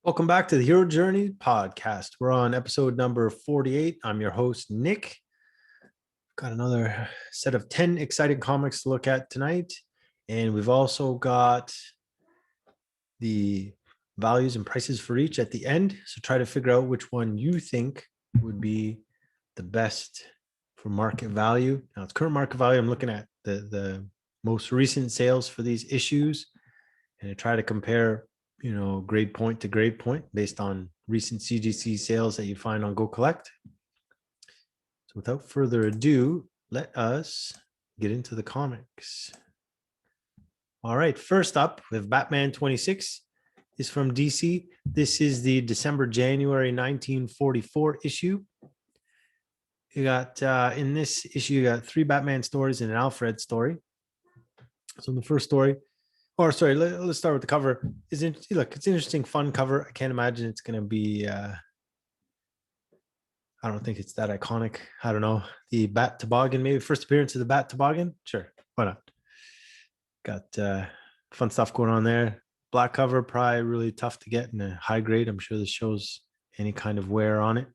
Welcome back to the Hero Journey podcast. We're on episode number 48. I'm your host, Nick. Got another set of 10 exciting comics to look at tonight. And we've also got the values and prices for each at the end. So try to figure out which one you think would be the best for market value. Now, it's current market value. I'm looking at the most recent sales for these issues. And I try to compare grade point to grade point based on recent CGC sales that you find on Go Collect. So without further ado, let us get into the comics. All right, first up, we have Batman 26. Is from DC. This is the December-January 1944 issue. You got, in this issue, you got 3 Batman stories and an Alfred story. So in the first story, let's start with the cover. Look, it's an interesting, fun cover. I can't imagine it's going to be, I don't think it's that iconic. I don't know. The Bat Toboggan, maybe first appearance of the Bat Toboggan? Sure, why not? Got fun stuff going on there. Black cover, probably really tough to get in a high grade. I'm sure this shows any kind of wear on it.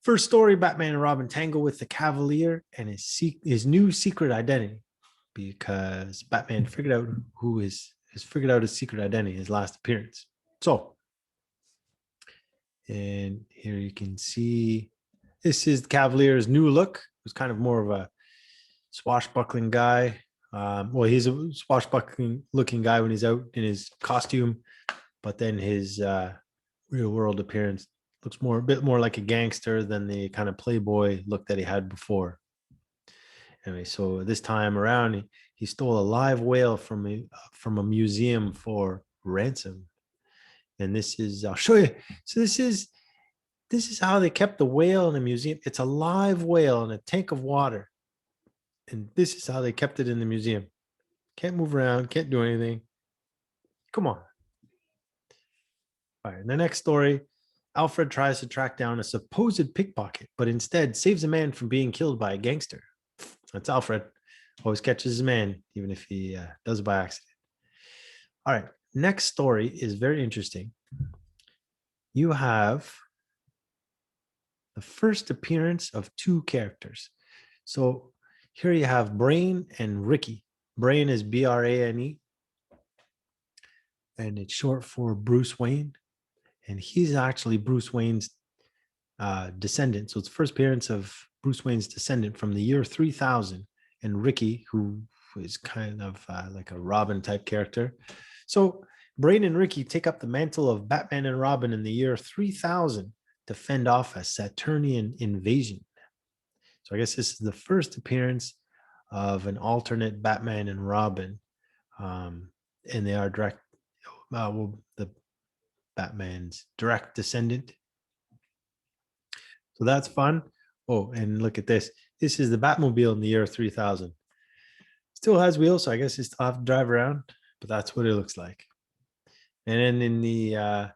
First story, Batman and Robin tango with the Cavalier and his new secret identity. Because Batman figured out has figured out his secret identity, his last appearance. So, and here you can see this is the Cavalier's new look. It was kind of more of a swashbuckling guy. He's a swashbuckling looking guy when he's out in his costume, but then his real world appearance looks a bit more like a gangster than the kind of playboy look that he had before. Anyway, so this time around, he stole a live whale from a museum for ransom. And this is, I'll show you. So this is how they kept the whale in the museum. It's a live whale in a tank of water. And this is how they kept it in the museum. Can't move around, can't do anything. Come on. All right, the next story, Alfred tries to track down a supposed pickpocket, but instead saves a man from being killed by a gangster. That's Alfred. Always catches his man, even if he does it by accident. All right. Next story is very interesting. You have the first appearance of 2 characters. So here you have Brain and Ricky. Brain is Brane, and it's short for Bruce Wayne. And he's actually Bruce Wayne's descendant. So it's the first appearance of Bruce Wayne's descendant from the year 3000, and Ricky, who is kind of like a Robin type character. So Brain and Ricky take up the mantle of Batman and Robin in the year 3000 to fend off a Saturnian invasion. So I guess this is the first appearance of an alternate Batman and Robin, and they are the Batman's direct descendant. So that's fun. Oh, and look at this. This is the Batmobile in the year 3000. Still has wheels, so I guess it's have to drive around, but that's what it looks like. And then in the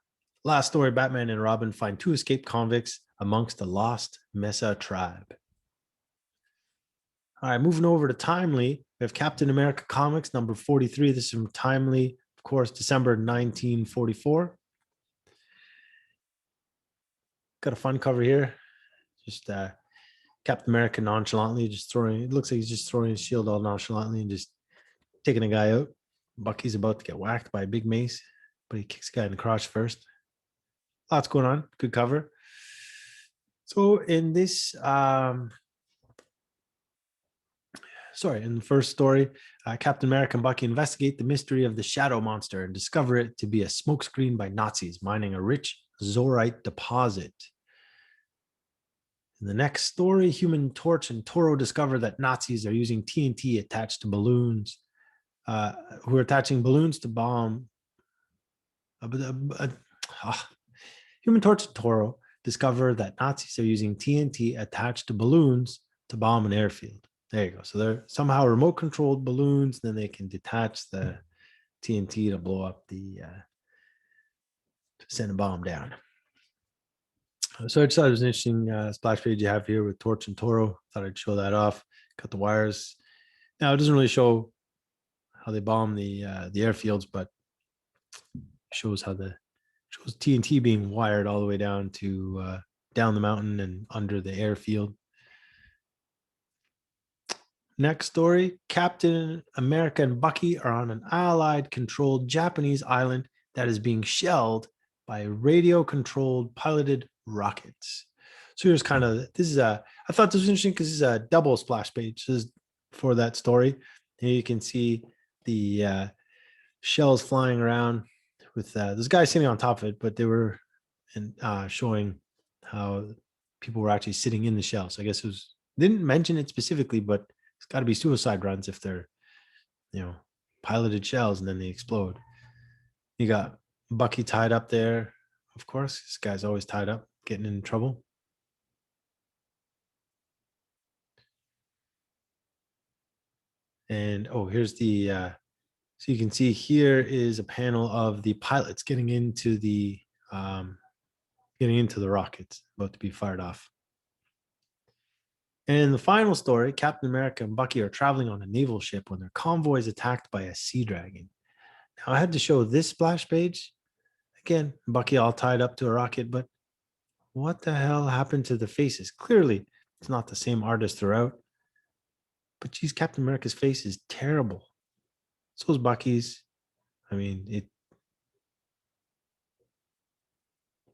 last story, Batman and Robin find 2 escaped convicts amongst a lost Mesa tribe. All right, moving over to Timely, we have Captain America Comics number 43. This is from Timely, of course, December 1944. Got a fun cover here. Just Captain America nonchalantly it looks like he's just throwing his shield all nonchalantly and just taking a guy out. Bucky's about to get whacked by a big mace, but he kicks the guy in the crotch first. Lots going on. Good cover. So in this, in the first story, Captain America and Bucky investigate the mystery of the Shadow Monster and discover it to be a smokescreen by Nazis mining a rich Zorite deposit. In the next story, Human Torch and Toro discover that Nazis are using TNT attached to balloons, who are attaching balloons to bomb. Human Torch and Toro discover that Nazis are using TNT attached to balloons to bomb an airfield. There you go. So they're somehow remote controlled balloons. Then they can detach the TNT to blow up to send a bomb down. So I just thought it was an interesting splash page you have here with Torch and Toro. Thought I'd show that off. Cut the wires. Now it doesn't really show how they bomb the airfields, but shows how the Shows TNT being wired all the way down to down the mountain and under the airfield. Next story, Captain America and Bucky are on an Allied-controlled Japanese island that is being shelled by radio-controlled piloted rockets. So here's kind of, I thought this was interesting because this is a double splash page. This is for that story. Here you can see the shells flying around with this guy sitting on top of it, but they were showing how people were actually sitting in the shell. So I guess didn't mention it specifically, but it's got to be suicide runs if they're, piloted shells and then they explode. You got Bucky tied up there. Of course, this guy's always tied up, getting in trouble. And here's the, so you can see here is a panel of the pilots getting into the rockets about to be fired off. And the final story, Captain America and Bucky are traveling on a naval ship when their convoy is attacked by a sea dragon. Now, I had to show this splash page. Again, Bucky all tied up to a rocket, but what the hell happened to the faces? Clearly, it's not the same artist throughout. But geez, Captain America's face is terrible. So is Bucky's. I mean,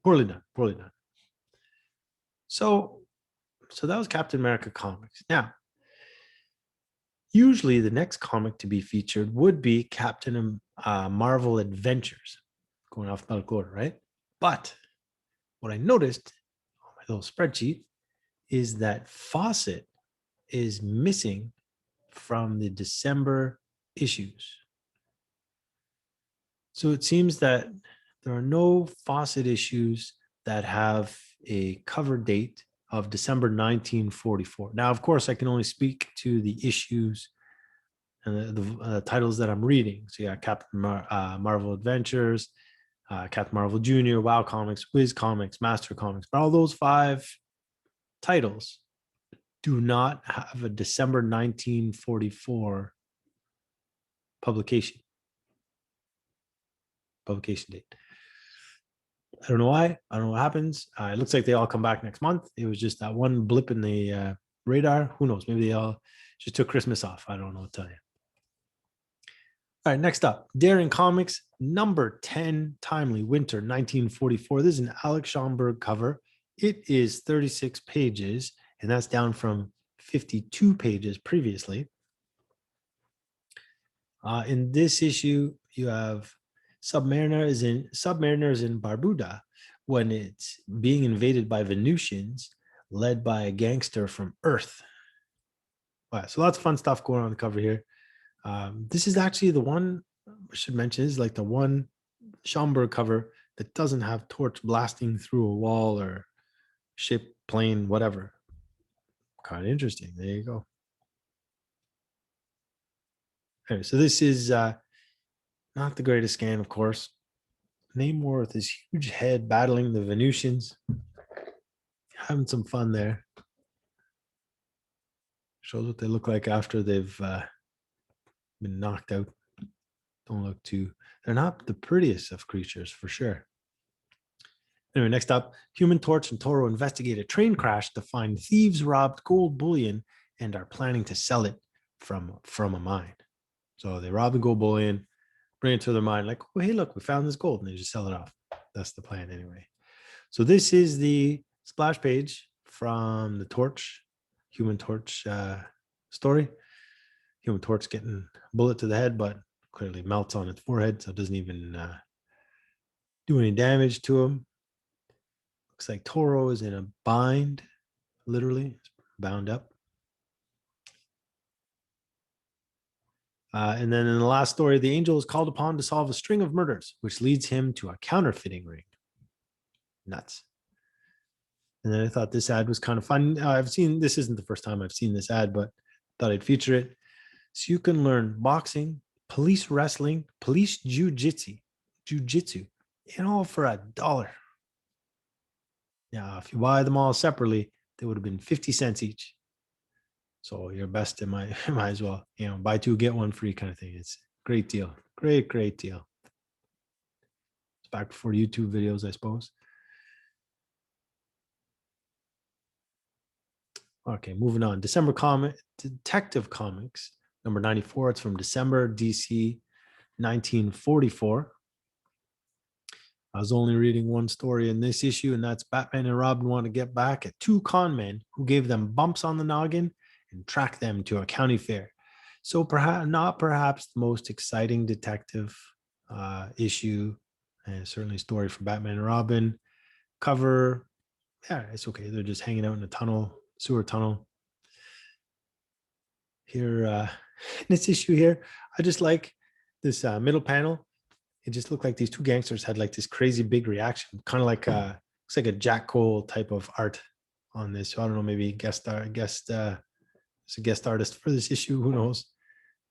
poorly done. So that was Captain America comics. Now, usually the next comic to be featured would be Captain Marvel Adventures, going alphabetical order, right? But what I noticed on my little spreadsheet is that Fawcett is missing from the December issues. So it seems that there are no Fawcett issues that have a cover date of December 1944. Now, of course, I can only speak to the issues and the titles that I'm reading. So yeah, Captain Marvel Adventures, Captain Marvel Jr., WoW Comics, Wiz Comics, Master Comics. But all those 5 titles do not have a December 1944 publication date. I don't know why. I don't know what happens. It looks like they all come back next month. It was just that one blip in the radar. Who knows? Maybe they all just took Christmas off. I don't know what to tell you. All right, next up, Daring Comics, number 10, Timely Winter 1944. This is an Alex Schomburg cover. It is 36 pages, and that's down from 52 pages previously. In this issue, you have Submariner is in Barbuda when it's being invaded by Venusians, led by a gangster from Earth. All right, so lots of fun stuff going on the cover here. This is actually the one I should mention is like the one Schomburg cover that doesn't have Torch blasting through a wall or ship, plane, whatever. Kind of interesting. There you go. Anyway, so this is not the greatest scan, of course. Namor with his huge head battling the Venusians. Having some fun there. Shows what they look like after they've been knocked out. They're not the prettiest of creatures for sure. Anyway, next up, Human Torch and Toro investigate a train crash to find thieves robbed gold bullion and are planning to sell it from a mine. So they rob the gold bullion, bring it to their mine, like, oh, hey, look, we found this gold, and they just sell it off. That's the plan anyway. So this is the splash page from the Torch, Human Torch story. Human Torch getting a bullet to the head, but clearly melts on its forehead, so it doesn't even do any damage to him. Looks like Toro is in a bind, literally bound up. And then in the last story, the Angel is called upon to solve a string of murders, which leads him to a counterfeiting ring. Nuts. And then I thought this ad was kind of fun. This isn't the first time I've seen this ad, but thought I'd feature it. So you can learn boxing, police wrestling, police jujitsu, and all for $1. Now, if you buy them all separately, they would have been 50 cents each. So your best, it might as well, buy 2, get 1 free kind of thing. It's a great deal. Great deal. back before YouTube videos, I suppose. Okay, moving on. December comic, Detective Comics, number 94. It's from December, DC 1944. I was only reading one story in this issue, and that's Batman and Robin want to get back at two con men who gave them bumps on the noggin and track them to a county fair. So perhaps the most exciting detective issue, and certainly story for Batman and Robin. Cover, yeah, it's okay. They're just hanging out in a tunnel, sewer tunnel. Here, in this issue here, I just like this middle panel. It just looked like these two gangsters had like this crazy big reaction, kind of like looks like a Jack Cole type of art on this. So I don't know, maybe it's a guest artist for this issue. Who knows?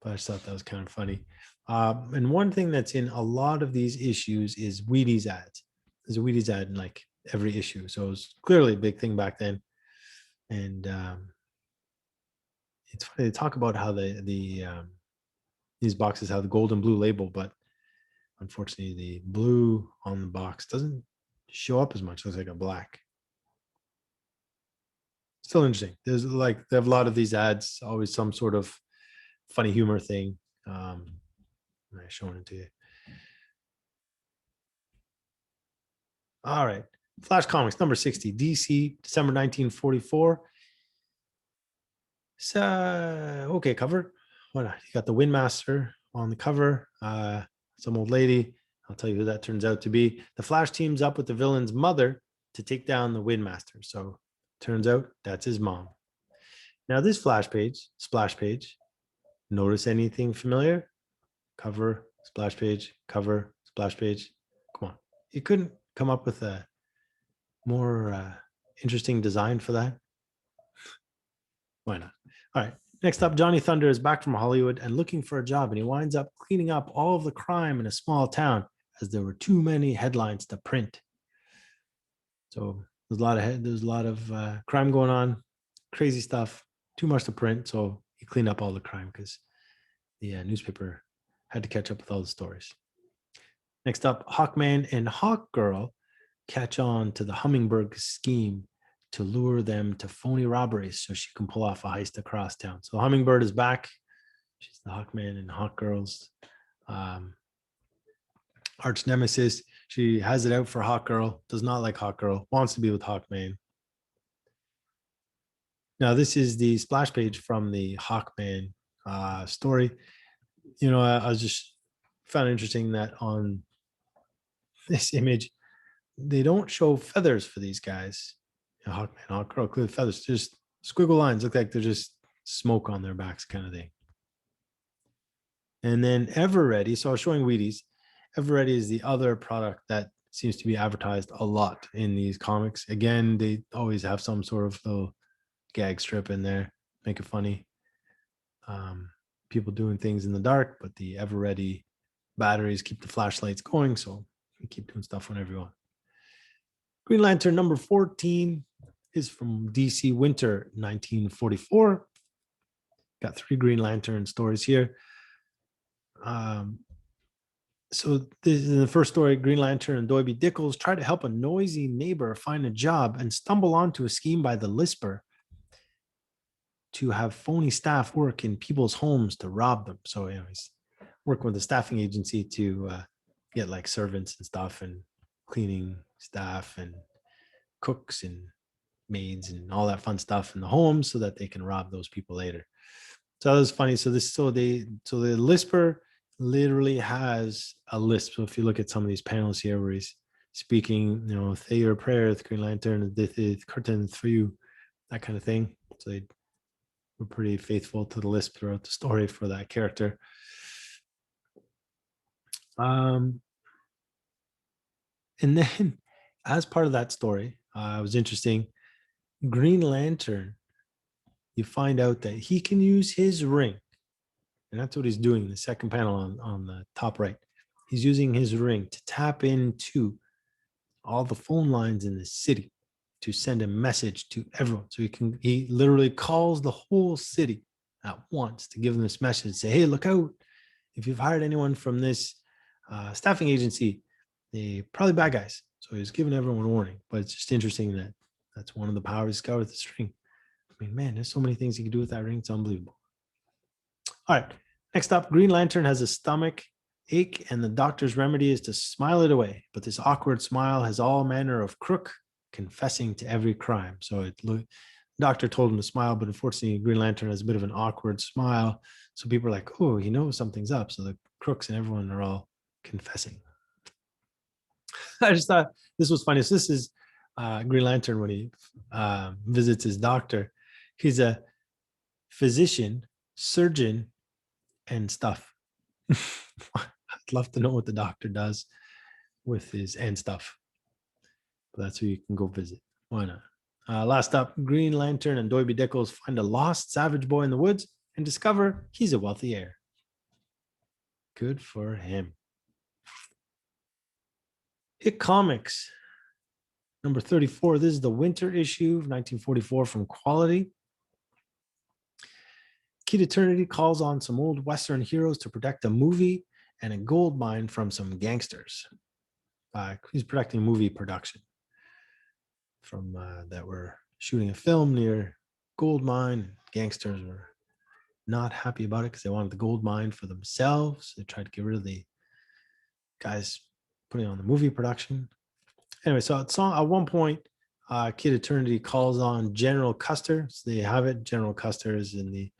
But I just thought that was kind of funny. And one thing that's in a lot of these issues is Wheaties ads. There's a Wheaties ad in like every issue, so it was clearly a big thing back then. And it's funny, they talk about how these boxes have the gold and blue label, but unfortunately the blue on the box doesn't show up as much. It looks like a black. Still interesting. There's like, they have a lot of these ads, always some sort of funny humor thing. I'm showing it to you. All right. Flash Comics number 60, DC, December 1944. So, okay, cover. Why not? You got the Windmaster on the cover. Some old lady. I'll tell you who that turns out to be. The Flash teams up with the villain's mother to take down the Windmaster. So, turns out that's his mom. Now, this splash page, notice anything familiar? Cover, splash page, cover, splash page. Come on. You couldn't come up with a more interesting design for that? Why not? All right. Next up, Johnny Thunder is back from Hollywood and looking for a job, and he winds up cleaning up all of the crime in a small town as there were too many headlines to print. So there's a lot of crime going on, crazy stuff, too much to print. So he cleaned up all the crime because the newspaper had to catch up with all the stories. Next up, Hawkman and Hawkgirl catch on to the Hummingbird scheme to lure them to phony robberies so she can pull off a heist across town. So Hummingbird is back. She's the Hawkman and Hawkgirl's arch nemesis. She has it out for Hawkgirl, does not like Hawkgirl, wants to be with Hawkman. Now, this is the splash page from the Hawkman story. You know, I was just found it interesting that on this image, they don't show feathers for these guys. Hawkman, Hawkgirl, clear feathers, just squiggle lines, look like they're just smoke on their backs kind of thing. And then Everready, so I was showing Wheaties. Everready is the other product that seems to be advertised a lot in these comics. Again, they always have some sort of little gag strip in there, make it funny. People doing things in the dark, but the Everready batteries keep the flashlights going, so you keep doing stuff whenever you want. Green Lantern number 14 is from DC Winter 1944. Got 3 Green Lantern stories here. So this is the first story. Green Lantern and Doiby Dickles try to help a noisy neighbor find a job and stumble onto a scheme by the Lisper to have phony staff work in people's homes to rob them. So he's working with a staffing agency to get like servants and stuff and cleaning staff and cooks and maids and all that fun stuff in the homes so that they can rob those people later. So that was funny. So the Lisper literally has a lisp. So if you look at some of these panels here where he's speaking, you know, say your prayer, the Green Lantern, the curtains for you, that kind of thing. So they were pretty faithful to the lisp throughout the story for that character. And then as part of that story, it was interesting. Green Lantern, you find out that he can use his ring. And that's what he's doing in the second panel on the top right. He's using his ring to tap into all the phone lines in the city to send a message to everyone. So he literally calls the whole city at once to give them this message, say, hey, look out. If you've hired anyone from this staffing agency, They probably bad guys. So he's giving everyone a warning. But it's just interesting that that's one of the powers discovered with this ring. I mean, man, there's so many things you can do with that ring. It's unbelievable. All right. Next up, Green Lantern has a stomach ache, and the doctor's remedy is to smile it away. But this awkward smile has all manner of crook, confessing to every crime. So the doctor told him to smile, but unfortunately, Green Lantern has a bit of an awkward smile. So people are like, oh, he knows something's up. So the crooks and everyone are all confessing. I just thought this was funny. So this is Green Lantern when he visits his doctor. He's a physician, surgeon, and stuff. I'd love to know what the doctor does with his and stuff. But that's who you can go visit. Why not? Last up, Green Lantern and Doiby Dickles find a lost savage boy in the woods and discover he's a wealthy heir. Good for him. Hit Comics, number 34. This is the winter issue of 1944 from Quality. Kid Eternity calls on some old Western heroes to protect a movie and a gold mine from some gangsters. He's protecting movie production from that were shooting a film near gold mine. Gangsters were not happy about it because they wanted the gold mine for themselves. They tried to get rid of the guys putting on the movie production. Anyway, so at one point, Kid Eternity calls on General Custer. So they have it. General Custer is in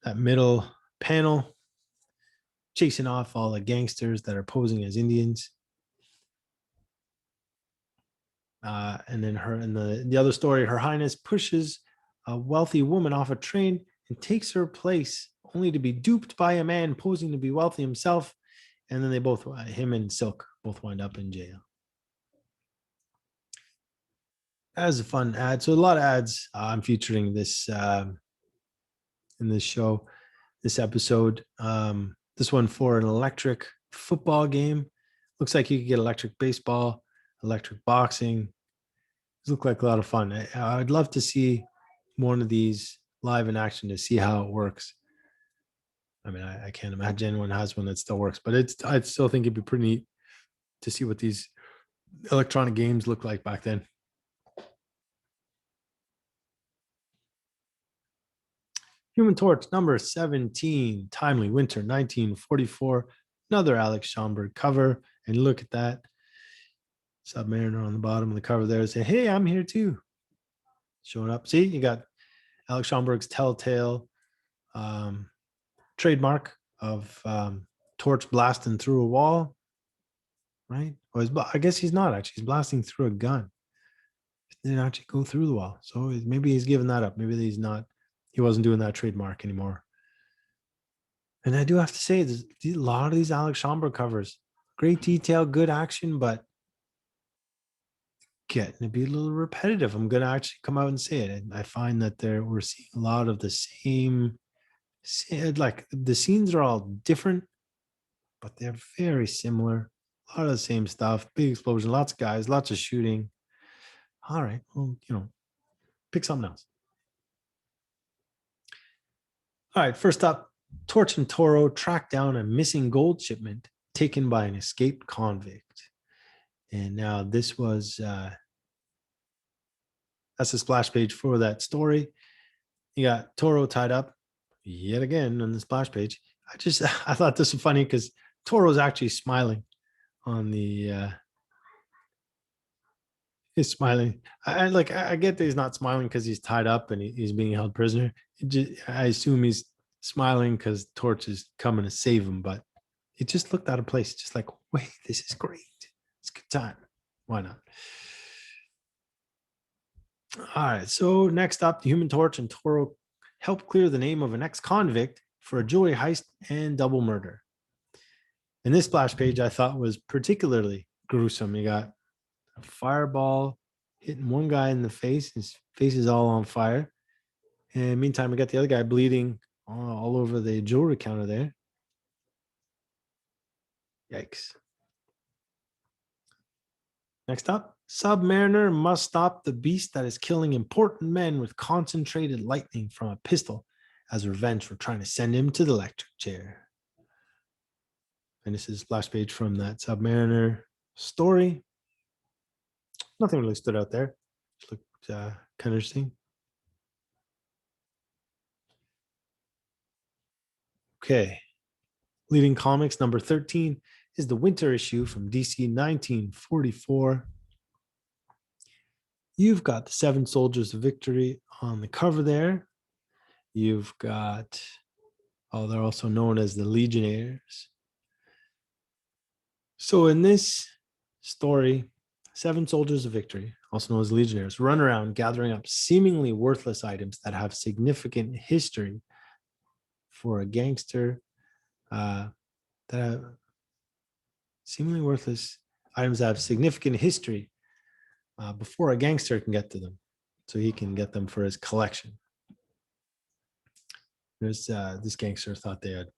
that middle panel, chasing off all the gangsters that are posing as Indians. And then the other story, Her Highness pushes a wealthy woman off a train and takes her place, only to be duped by a man posing to be wealthy himself. And then they both, him and Silk, both wind up in jail. That was a fun ad. So a lot of ads I'm featuring this in this show, this episode. This one for an electric football game. Looks like you could get electric baseball, electric boxing. These look like a lot of fun. I'd love to see one of these live in action to see how it works. I mean, I can't imagine anyone has one that still works, but I still think it'd be pretty neat to see what these electronic games look like back then. Human Torch, number 17, Timely Winter 1944. Another Alex Schomburg cover. And look at that. Submariner on the bottom of the cover there. Say, hey, I'm here too. Showing up. See, you got Alex Schomburg's telltale trademark of torch blasting through a wall. Right? Or I guess he's not actually. He's blasting through a gun. He didn't actually go through the wall. So maybe he's given that up. Maybe he wasn't doing that trademark anymore. And I do have to say, there's a lot of these Alex Schomburg covers. Great detail, good action, but getting to be a little repetitive. I'm going to actually come out and say it. And I find that we're seeing a lot of the same, like the scenes are all different, but they're very similar. A lot of the same stuff. Big explosion, lots of guys, lots of shooting. All right, well, pick something else. All right, first up, Torch and Toro track down a missing gold shipment taken by an escaped convict. And now this was, that's the splash page for that story. You got Toro tied up yet again on the splash page. I thought this was funny because Toro's actually smiling on he's smiling. I get that he's not smiling because he's tied up and he's being held prisoner. I assume he's smiling because Torch is coming to save him, but it just looked out of place. Just like, wait, this is great. It's a good time. Why not? All right. So next up, the Human Torch and Toro help clear the name of an ex-convict for a jewelry heist and double murder. And this splash page I thought was particularly gruesome. You got a fireball hitting one guy in the face. His face is all on fire. And meantime, we got the other guy bleeding all over the jewelry counter there. Yikes. Next up, Submariner must stop the beast that is killing important men with concentrated lightning from a pistol as revenge for trying to send him to the electric chair. And this is a splash page from that Submariner Story, nothing really stood out there. Just looked kind of interesting. Okay. Leading comics number 13 is the winter issue from DC 1944. You've got the Seven Soldiers of Victory on the cover there. You've got, oh, they're also known as the Legionnaires. So in this story, Seven Soldiers of Victory, also known as Legionnaires, run around gathering up seemingly worthless items that have significant history for a gangster. That seemingly worthless items that have significant history before a gangster can get to them, so he can get them for his collection. This gangster thought they had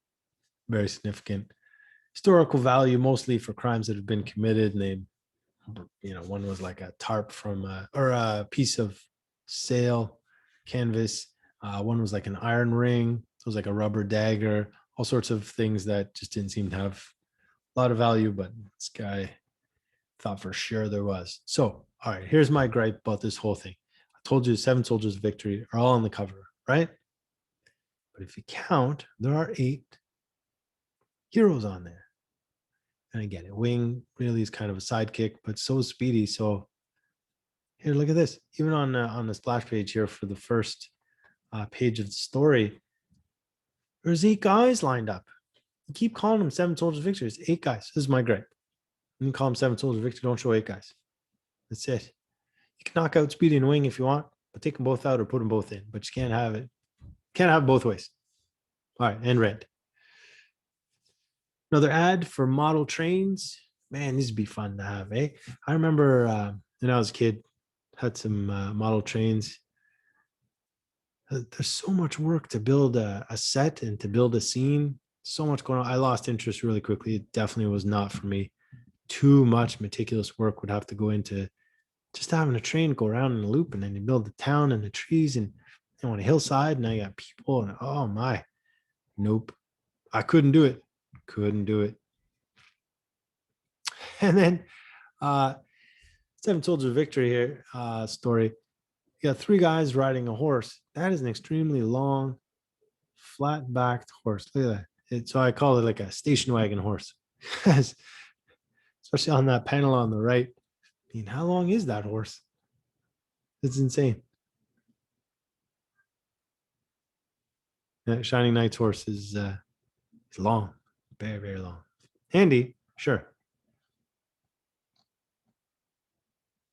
very significant historical value, mostly for crimes that have been committed. And they, one was like a tarp from or a piece of sail canvas. One was like an iron ring. It was like a rubber dagger. All sorts of things that just didn't seem to have a lot of value, but this guy thought for sure there was. So, all right, here's my gripe about this whole thing. I told you the Seven Soldiers of Victory are all on the cover, right? But if you count, there are 8 heroes on there. And I get it. Wing really is kind of a sidekick, but so is Speedy. So here, look at this. Even on the splash page here for the first page of the story, there's 8 guys lined up. You keep calling them Seven Soldiers of Victory. It's 8 guys. This is my gripe. You can call them Seven Soldiers of Victory. Don't show 8 guys. That's it. You can knock out Speedy and Wing if you want, but take them both out or put them both in. But you can't have it. Can't have it both ways. All right, and red. Another ad for model trains. Man, these would be fun to have, eh? I remember when I was a kid, had some model trains. There's so much work to build a set and to build a scene. So much going on. I lost interest really quickly. It definitely was not for me. Too much meticulous work would have to go into just having a train go around in a loop, and then you build the town and the trees and on a hillside, and now you got people, and oh my, nope. I couldn't do it. And then Seven Soldiers of Victory here story. You got 3 guys riding a horse. That is an extremely long, flat-backed horse. Look at that. So I call it like a station wagon horse. Especially on that panel on the right. I mean, how long is that horse? It's insane. Shining Knight's horse is long, very, very long. Handy, sure.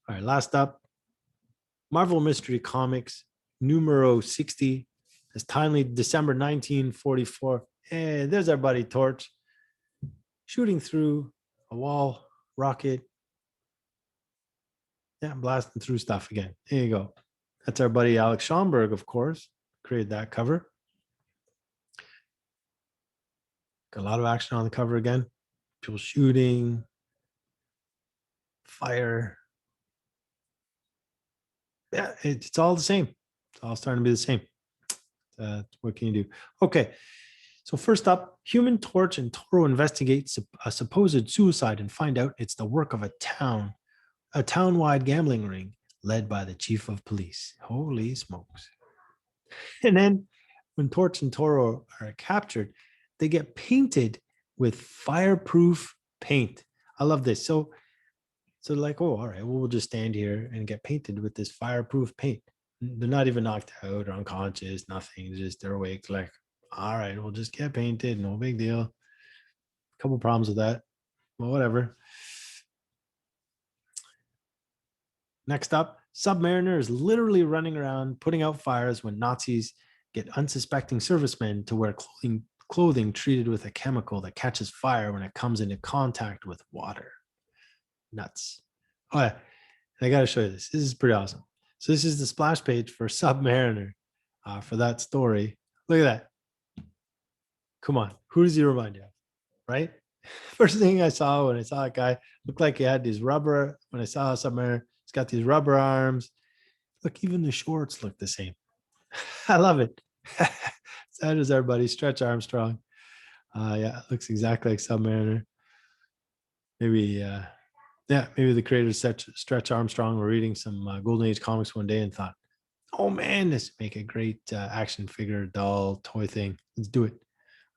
All right, last up, Marvel Mystery Comics, Numero 60. It's timely December 1944. And there's our buddy Torch shooting through a wall, rocket. Yeah, blasting through stuff again. There you go. That's our buddy Alex Schomburg, of course, created that cover. Got a lot of action on the cover again. People shooting, fire. Yeah, it's all the same. It's all starting to be the same. What can you do? Okay. So first up, Human Torch and Toro investigate a supposed suicide and find out it's the work of a town-wide gambling ring led by the chief of police. Holy smokes. And then when Torch and Toro are captured, they get painted with fireproof paint. I love this. So like, oh, all right, well, we'll just stand here and get painted with this fireproof paint. They're not even knocked out or unconscious, nothing. Just they're awake. Like, all right, we'll just get painted. No big deal. A couple problems with that. Well, whatever. Next up, Submariner is literally running around putting out fires when Nazis get unsuspecting servicemen to wear clothing treated with a chemical that catches fire when it comes into contact with water. Nuts. Oh yeah, I got to show you this. This is pretty awesome. So this is the splash page for Submariner for that story. Look at that. Come on, who does he remind you of? Right? First thing I saw when I saw that guy, looked like he had these rubber. When I saw Submariner, he's got these rubber arms. Look, even the shorts look the same. I love it. That is our buddy Stretch Armstrong. Yeah, it looks exactly like Submariner. Maybe Yeah, maybe the creators Stretch Armstrong were reading some Golden Age comics one day and thought, oh man, this make a great action figure, doll, toy thing. Let's do it.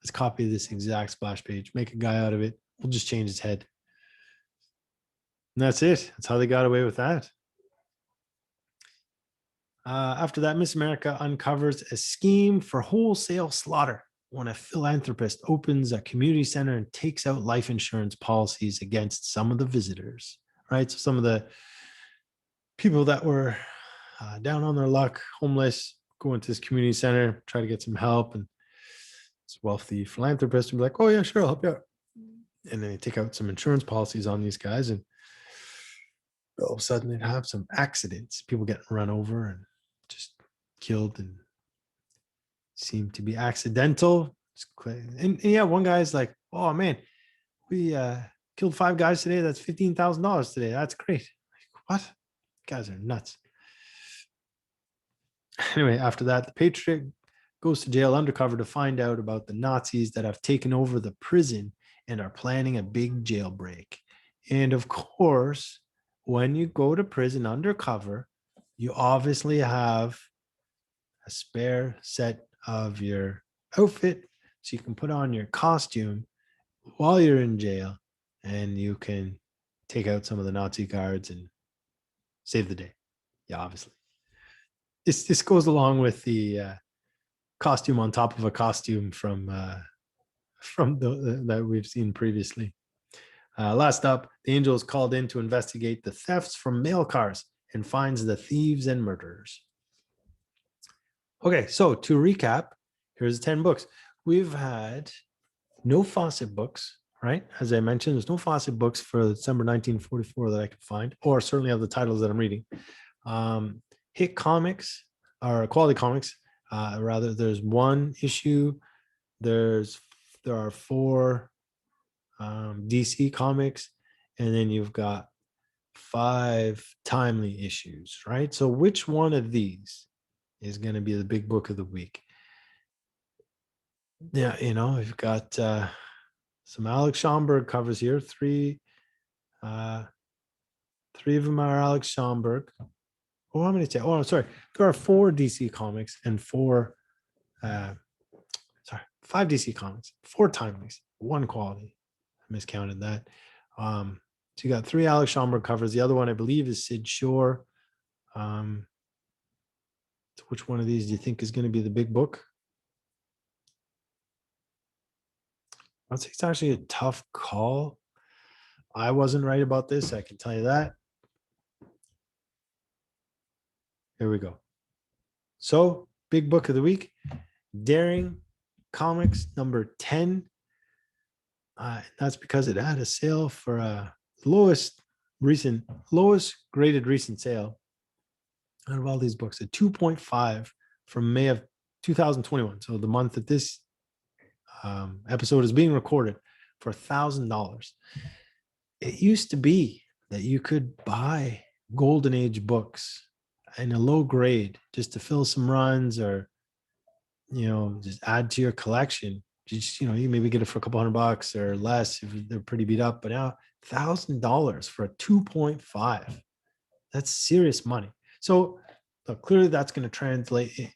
Let's copy this exact splash page, make a guy out of it. We'll just change his head. And that's it. That's how they got away with that. After that, Miss America uncovers a scheme for wholesale slaughter when a philanthropist opens a community center and takes out life insurance policies against some of the visitors, right? So some of the people that were down on their luck, homeless, go into this community center, try to get some help. And this wealthy philanthropist would be like, oh yeah, sure, I'll help you out. And then they take out some insurance policies on these guys, and all of a sudden they'd have some accidents, people getting run over and just killed and seem to be accidental. And yeah, one guy's like, oh man, we killed 5 guys today. That's $15,000 today. That's great. Like, what? You guys are nuts. Anyway, after that, the Patriot goes to jail undercover to find out about the Nazis that have taken over the prison and are planning a big jailbreak. And of course, when you go to prison undercover, you obviously have a spare set of your outfit so you can put on your costume while you're in jail, and you can take out some of the Nazi guards and save the day. Yeah, obviously. This goes along with the costume on top of a costume from that we've seen previously. Last up, the Angel is called in to investigate the thefts from mail cars and finds the thieves and murderers. Okay, so to recap, here's the 10 books. We've had no Fawcett books, right? As I mentioned, there's no Fawcett books for December 1944 that I could find, or certainly of the titles that I'm reading. Hit Comics, or Quality Comics, rather, there's 1 issue. There are 4 DC Comics, and then you've got 5 timely issues, right? So which one of these is going to be the big book of the week? Yeah, we've got some Alex Schomburg covers here. 3 of them are Alex Schomburg. Oh, how many? Oh, I'm sorry. There are 4 DC Comics and 5 DC Comics, 4 timelies, 1 quality. I miscounted that. So you got 3 Alex Schomburg covers. The other one, I believe, is Sid Shore. Which one of these do you think is going to be the big book? I'd say it's actually a tough call. I wasn't right about this, I can tell you that. Here we go. So, big book of the week, Daring Comics number 10. That's because it had a sale for lowest graded recent sale out of all these books, a 2.5 from May of 2021. So the month that this episode is being recorded, for $1,000. It used to be that you could buy Golden Age books in a low grade just to fill some runs, or just add to your collection. Just you maybe get it for a couple $100 or less if they're pretty beat up. But now $1,000 for a 2.5, that's serious money. So clearly that's going to translate.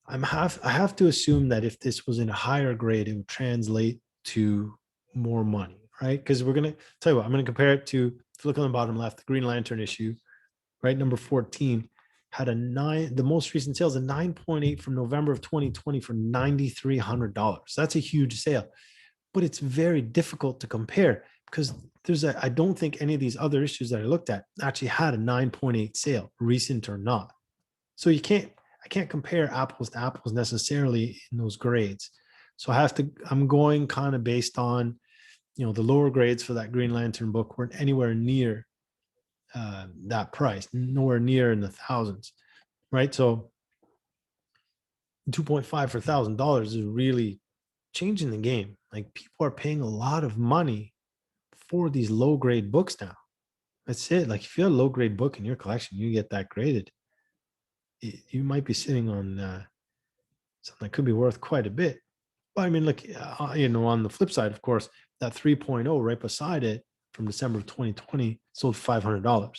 I have to assume that if this was in a higher grade, it would translate to more money, right? Because we're going to tell you what, I'm going to compare it to, if you look on the bottom left, the Green Lantern issue, right? Number 14 had the most recent sales, a 9.8 from November of 2020 for $9,300. That's a huge sale, but it's very difficult to compare because I don't think any of these other issues that I looked at actually had a 9.8 sale, recent or not. So I can't compare apples to apples necessarily in those grades. So I'm going kind of based on, the lower grades for that Green Lantern book weren't anywhere near that price, nowhere near in the thousands, right? So 2.5 for $1,000 is really changing the game. Like, people are paying a lot of money for these low grade books now. That's it. Like, if you have a low grade book in your collection, you get that graded, you might be sitting on something that could be worth quite a bit. But I mean, look, on the flip side, of course, that 3.0 right beside it from December of 2020 sold for $500,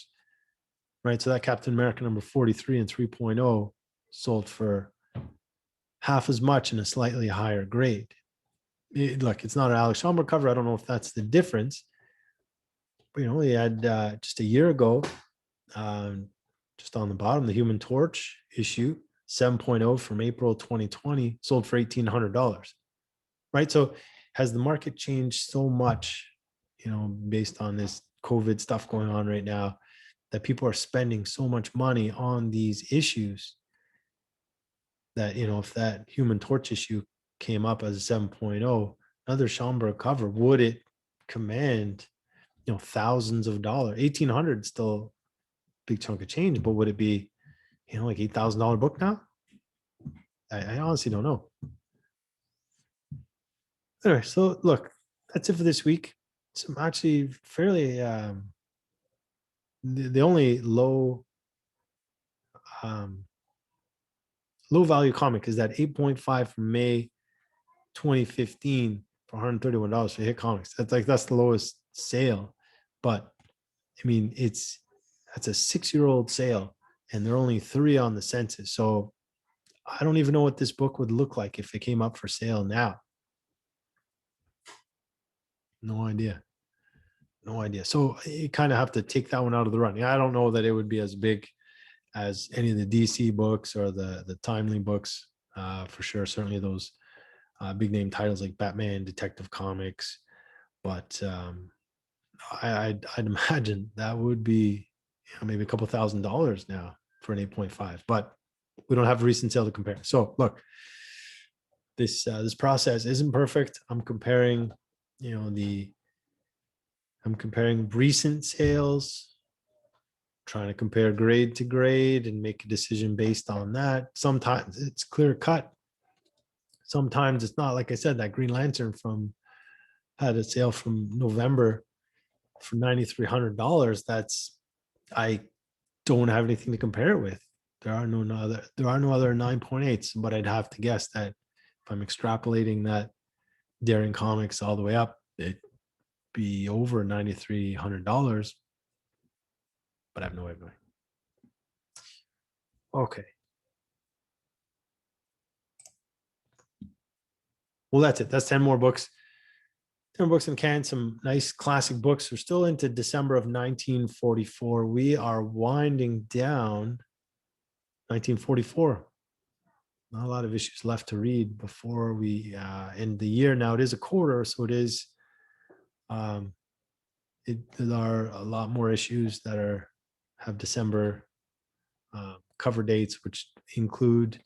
right? So that Captain America number 43 and 3.0 sold for half as much in a slightly higher grade. Look, it's not an Alex Schomburg cover. I don't know if that's the difference. But, he had just a year ago, just on the bottom, the Human Torch issue 7.0 from April 2020 sold for $1,800, right? So has the market changed so much, based on this COVID stuff going on right now, that people are spending so much money on these issues that, if that Human Torch issue came up as a 7.0, another Schomburg cover, would it command, thousands of dollars? 1,800 still big chunk of change, but would it be, like $8,000 book now? I honestly don't know. Anyway, so look, that's it for this week. Some actually fairly the only low value comic is that 8.5 from May 2015 for $131 for Hit Comics. That's the lowest sale, but I mean that's a 6-year-old sale, and there are only 3 on the census. So I don't even know what this book would look like if it came up for sale now. No idea. So you kind of have to take that one out of the running. I don't know that it would be as big as any of the DC books or the Timely books, for sure. Certainly those big name titles like Batman, Detective Comics. But I'd imagine that would be maybe a couple $1,000s now for an 8.5. But we don't have a recent sale to compare. So look, this process isn't perfect. I'm comparing, I'm comparing recent sales, trying to compare grade to grade and make a decision based on that. Sometimes it's clear cut. Sometimes it's not. Like I said, that Green Lantern had a sale from November for $9,300. I don't have anything to compare it with. There are no other 9.8s, but I'd have to guess that if I'm extrapolating that Daring Comics all the way up, it'd be over $9,300, but I have no way of knowing. Okay. Well, that's it. That's 10 more books. 10 books in can, some nice classic books. We're still into December of 1944. We are winding down 1944. Not a lot of issues left to read before we end the year. Now, it is a quarter, so it is there are a lot more issues that have December cover dates, which include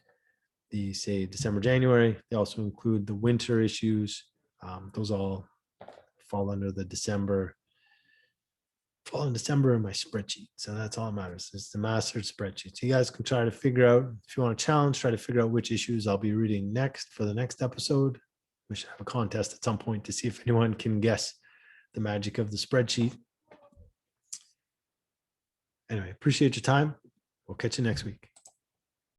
the, say, December, January. They also include the winter issues. Those all fall under the December in my spreadsheet. So that's all that matters. It's the mastered spreadsheet. So you guys can try to figure out, if you want to challenge, try to figure out which issues I'll be reading next for the next episode. We should have a contest at some point to see if anyone can guess the magic of the spreadsheet. Anyway, appreciate your time. We'll catch you next week.